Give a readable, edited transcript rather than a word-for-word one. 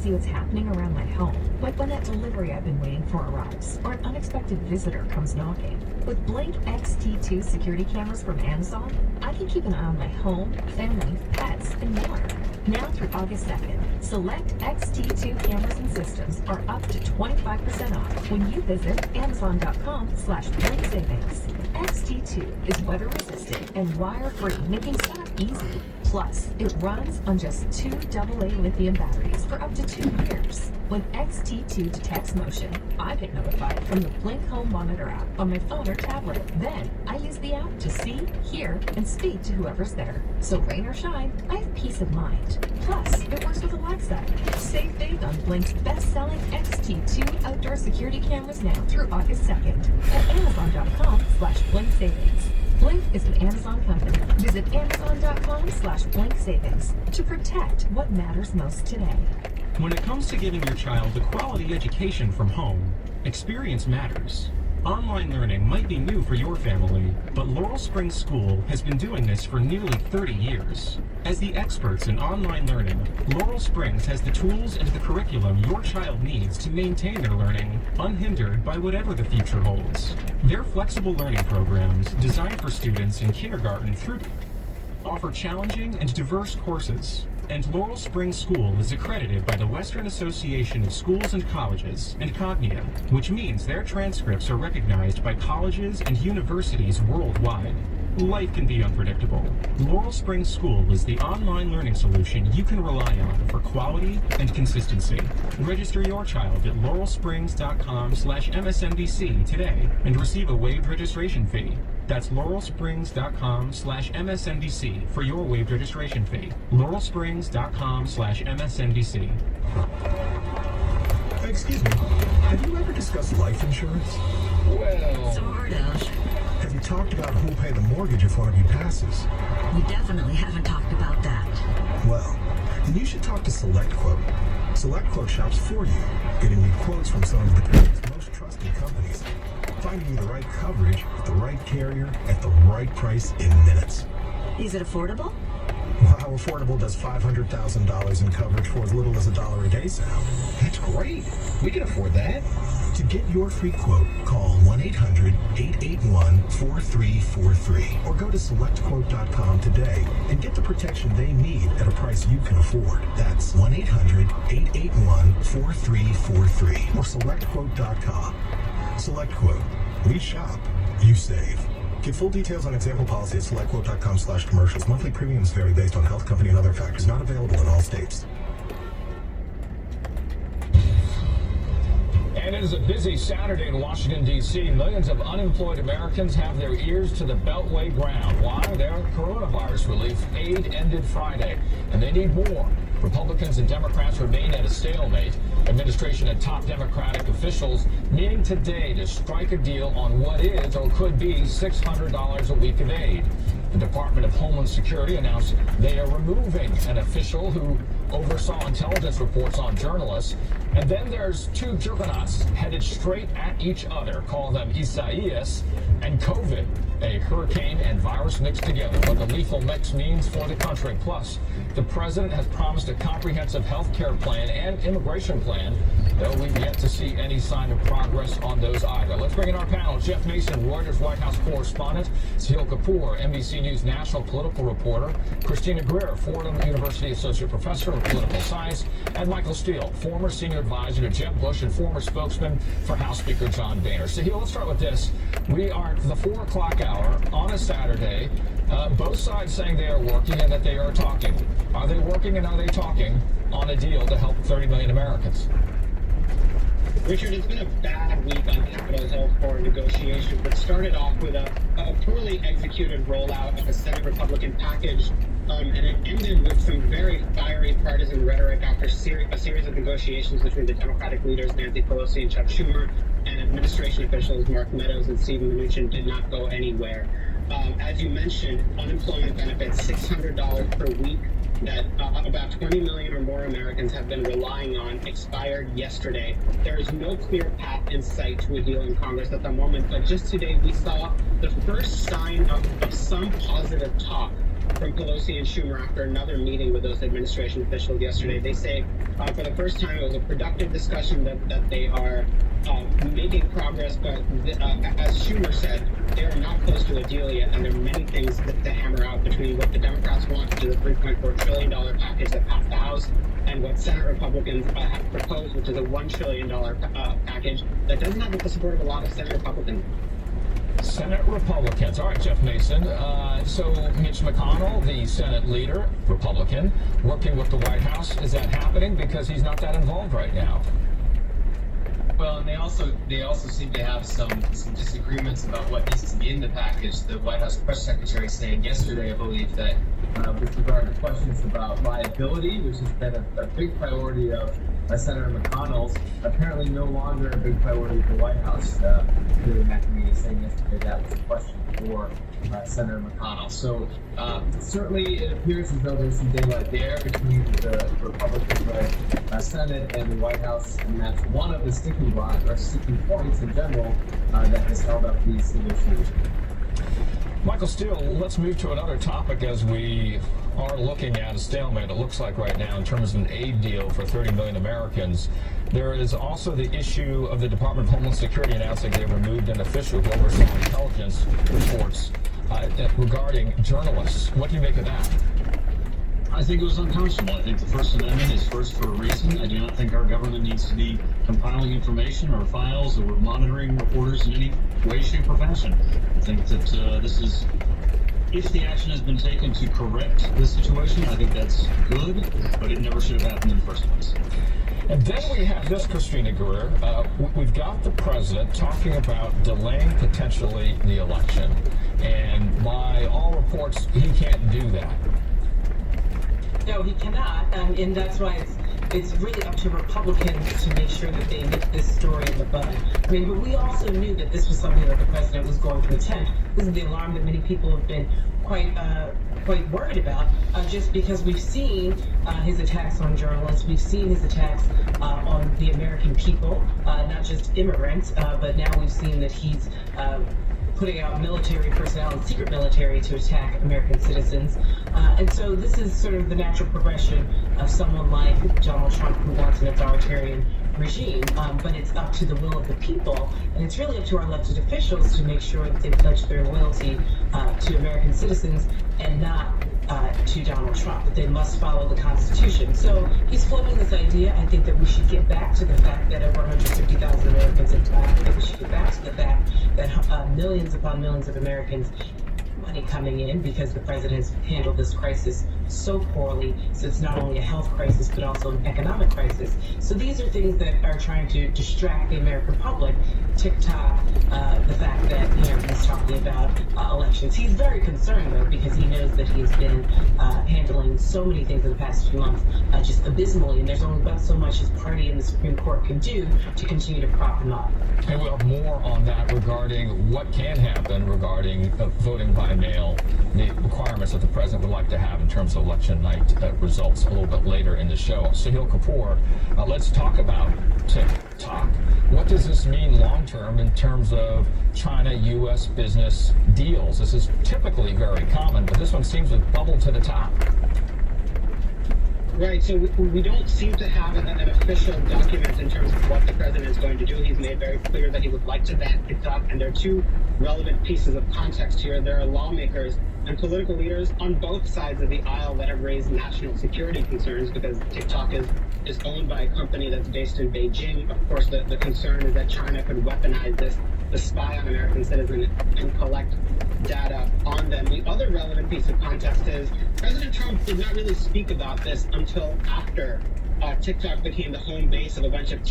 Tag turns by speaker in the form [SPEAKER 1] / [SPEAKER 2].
[SPEAKER 1] see what's happening around my home, like when that delivery I've been waiting for arrives, or an unexpected visitor comes knocking. With Blink XT2 security cameras from Amazon, I can keep an eye on my home, family, pets, and more. Now through August 2nd, select XT2 cameras and systems are up to 25% off when you visit Amazon.com/Blink Savings. XT2 is weather resistant and wire-free, making setup easy. Plus, it runs on just 2 AA lithium batteries for up to 2 years. When XT2 detects motion, I get notified from the Blink Home Monitor app on my phone or tablet. Then, I use the app to see, hear, and speak to whoever's there. So rain or shine, I have peace of mind. Plus, it works with Alexa. Save big on Blink's best-selling XT2 outdoor security cameras now through August 2nd at Amazon.com/Blink Savings. Blink is an Amazon company. Visit Amazon.com/Blink Savings to protect what matters most today.
[SPEAKER 2] When it comes to giving your child a quality education from home, experience matters. Online learning might be new for your family, but Laurel Springs School has been doing this for nearly 30 years. As the experts in online learning, Laurel Springs has the tools and the curriculum your child needs to maintain their learning, unhindered by whatever the future holds. Their flexible learning programs, designed for students in kindergarten through offer challenging and diverse courses. And Laurel Springs School is accredited by the Western Association of Schools and Colleges and Cognia, which means their transcripts are recognized by colleges and universities worldwide. Life can be unpredictable. Laurel Springs School is the online learning solution you can rely on for quality and consistency. Register your child at laurelsprings.com/MSNBC today and receive a waived registration fee. That's laurelsprings.com/MSNBC for your waived registration fee. laurelsprings.com/MSNBC.
[SPEAKER 3] Excuse me, have you ever discussed life insurance?
[SPEAKER 4] Well,
[SPEAKER 5] sort of.
[SPEAKER 3] Have you talked about who'll pay the mortgage if one of you passes?
[SPEAKER 5] We definitely haven't talked about that.
[SPEAKER 3] Well, then you should talk to SelectQuote. SelectQuote shops for you, getting you quotes from some of the country's most trusted companies, finding you the right coverage with the right carrier at the right price in minutes.
[SPEAKER 5] Is it affordable?
[SPEAKER 3] Well, how affordable does $500,000 in coverage for as little as $1 a day sound?
[SPEAKER 4] that's great. We can afford that.
[SPEAKER 3] To get your free quote, call 1-800-881-4343 or go to SelectQuote.com today and get the protection they need at a price you can afford. That's 1-800-881-4343 or SelectQuote.com. SelectQuote. We shop. You save. Get full details on example policy at SelectQuote.com/commercials. Monthly premiums vary based on health, company, and other factors. Not available in all states.
[SPEAKER 6] And it is a busy Saturday in Washington, D.C. Millions of unemployed Americans have their ears to the Beltway ground. Why? Their coronavirus relief aid ended Friday, and they need more. Republicans and Democrats remain at a stalemate. Administration and top Democratic officials meeting today to strike a deal on what is or could be $600 a week of aid. The Department of Homeland Security announced they are removing an official who oversaw intelligence reports on journalists. And then there's two juggernauts headed straight at each other. Call them Isaias and COVID, a hurricane and virus mixed together. What the lethal mix means for the country. Plus, the president has promised a comprehensive health care plan and immigration plan, though we've yet to see any sign of progress on those either. Let's bring in our panel. Jeff Mason, Reuters White House correspondent. Sahil Kapoor, NBC News national political reporter. Christina Greer, Fordham University associate professor of political science. And Michael Steele, former senior advisor to Jeb Bush and former spokesman for House Speaker John Boehner. Sahil, let's start with this. We are at the 4 o'clock hour on a Saturday. Both sides saying they are working and that they are talking. Are they working and are they talking on a deal to help 30 million Americans?
[SPEAKER 7] Richard, it's been a bad week on Capitol Hill for negotiations, but started off with a poorly executed rollout of a Senate Republican package, and it ended with some very fiery partisan rhetoric after a series of negotiations between the Democratic leaders Nancy Pelosi and Chuck Schumer and administration officials Mark Meadows and Steve Mnuchin did not go anywhere. As you mentioned, unemployment benefits, $600 per week, that about 20 million or more Americans have been relying on, expired yesterday. There is no clear path in sight to a deal in Congress at the moment, but just today we saw the first sign of some positive talk from Pelosi and Schumer after another meeting with those administration officials yesterday. They say for the first time it was a productive discussion, that they are making progress, but as Schumer said, they are not close to a deal yet, and there are many things to hammer out between what the Democrats want, which is a $3.4 trillion package that passed the House, and what Senate Republicans have proposed, which is a $1 trillion package that doesn't have the support of a lot of Senate Republicans.
[SPEAKER 6] Senate Republicans. All right, Jeff Mason. So Mitch McConnell, the Senate leader, Republican, working with the White House. Is that happening? Because he's not that involved right now.
[SPEAKER 8] Well, and they also seem to have some disagreements about what needs to be in the package. The White House press secretary saying yesterday, I believe, that with regard to questions about liability, which has been a big priority of Senator McConnell's, apparently no longer a big priority of the White House. Billy McNamee saying yesterday that was a question for Senator McConnell. So certainly it appears as though there's some daylight there between the Republican-led Senate and the White House, and that's one of the sticking points in general that has held up these negotiations.
[SPEAKER 6] Michael Steele, let's move to another topic as we are looking at a stalemate, it looks like right now, in terms of an aid deal for 30 million Americans. There is also the issue of the Department of Homeland Security announcing they removed an official who oversaw intelligence reports regarding journalists. What do you make of that?
[SPEAKER 9] I think it was unconscionable. I think the First Amendment is first for a reason. I do not think our government needs to be compiling information or files or monitoring reporters in any way, shape, or fashion. I think that this is, if the action has been taken to correct the situation, I think that's good, but it never should have happened in the first place.
[SPEAKER 6] And then we have this, Christina Greer. We've got the president talking about delaying potentially the election. And by all reports, he can't do that.
[SPEAKER 10] No, he cannot, and that's why it's really up to Republicans to make sure that they nip this story in the bud. I mean, but we also knew that this was something that the president was going to attempt. This is the alarm that many people have been quite worried about, just because we've seen his attacks on journalists, we've seen his attacks on the American people, not just immigrants, but now we've seen that he's putting out military personnel and secret military to attack American citizens. And so this is sort of the natural progression of someone like Donald Trump, who wants an authoritarian regime, but it's up to the will of the people, and it's really up to our elected officials to make sure that they pledge their loyalty to American citizens and not to Donald Trump, that they must follow the Constitution. So he's floating this idea. I think that we should get back to the fact that over 150,000 Americans have died. I think we should get back to the fact that millions upon millions of Americans money coming in because the president has handled this crisis so poorly. So it's not only a health crisis, but also an economic crisis. So these are things that are trying to distract the American public. TikTok, the fact that he's talking about elections. He's very concerned though, because he knows that he has been handling so many things in the past few months just abysmally, and there's only but so much his party and the Supreme Court can do to continue to prop him up.
[SPEAKER 6] And we'll have more on that regarding what can happen regarding voting by mail, the requirements that the president would like to have in terms of election night results a little bit later in the show. Sahil Kapoor, let's talk about TikTok. What does this mean long-term in terms of China-U.S. business deals? This is typically very common, but this one seems to bubble to the top.
[SPEAKER 7] Right, so we don't seem to have an official document in terms of what the president is going to do. He's made very clear that he would like to ban TikTok, and there are two relevant pieces of context here. There are lawmakers and political leaders on both sides of the aisle that have raised national security concerns because TikTok is owned by a company that's based in Beijing. Of course, the concern is that China could weaponize this to spy on American citizens and collect data on them. The other relevant piece of context is President Trump did not really speak about this until after TikTok became the home base of a bunch of